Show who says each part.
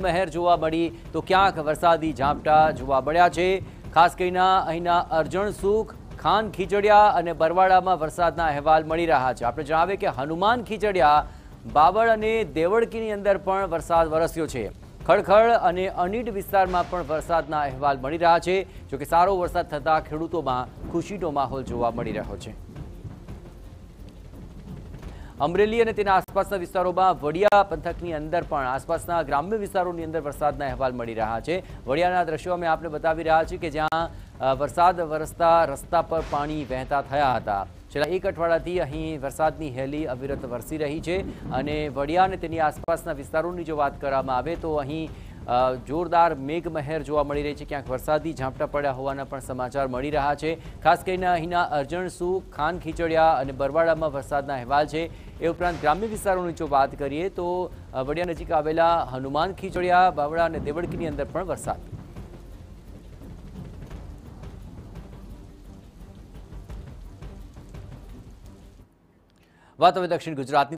Speaker 1: મહેર જોવા મળી તો ક્યાંક વરસાદી ઝાપટા જોવા મળ્યા છે। ખાસ કરીને અહીંના અરજણસુખ, ખાન ખીચડિયા અને બરવાડામાં વરસાદના અહેવાલ મળી રહ્યા છે। આપણે જણાવીએ કે હનુમાન ખીચડિયા, બાબળ અને દેવળકીની અંદર પણ વરસાદ વરસ્યો છે। ખડખડ અને અનીટ વિસ્તારમાં પણ વરસાદના અહેવાલ મળી રહ્યા છે। જોકે સારો વરસાદ થતાં ખેડૂતોમાં ખુશીનો માહોલ જોવા મળી રહ્યો છે। અમરેલી અને તેના આસપાસના વિસ્તારોમાં વડિયા પંથકની અંદર પણ આસપાસના ગ્રામ્ય વિસ્તારોની અંદર વરસાદના અહેવાલ મળી રહ્યા છે। વડિયાના દ્રશ્યો અમે આપને બતાવી રહ્યા છીએ કે જ્યાં વરસાદ વરસતા રસ્તા પર પાણી વહેતા થયા હતા। છેલ્લા એક અઠવાડિયાથી અહીં વરસાદની હેલી અવિરત વરસી રહી છે અને વડિયા અને તેની આસપાસના વિસ્તારોની જો વાત કરવામાં આવે તો અહીં જોરદાર મેઘમહેર જોવા મળી રહી છે। ક્યાંક વરસાદી ઝાપટા પડ્યા હોવાના પણ સમાચાર મળી રહ્યા છે। ખાસ કરીને અહીંના અરજણસુખ, ખાન ખીચડિયા અને બરવાડામાં વરસાદના અહેવાલ છે। એ ઉપરાંત ગ્રામ્ય વિસ્તારોની જો વાત કરીએ તો વડિયા નજીક આવેલા હનુમાન ખીચડિયા, બાવળા અને દેવળકીની અંદર પણ વરસાદ। વાત હવે દક્ષિણ ગુજરાતની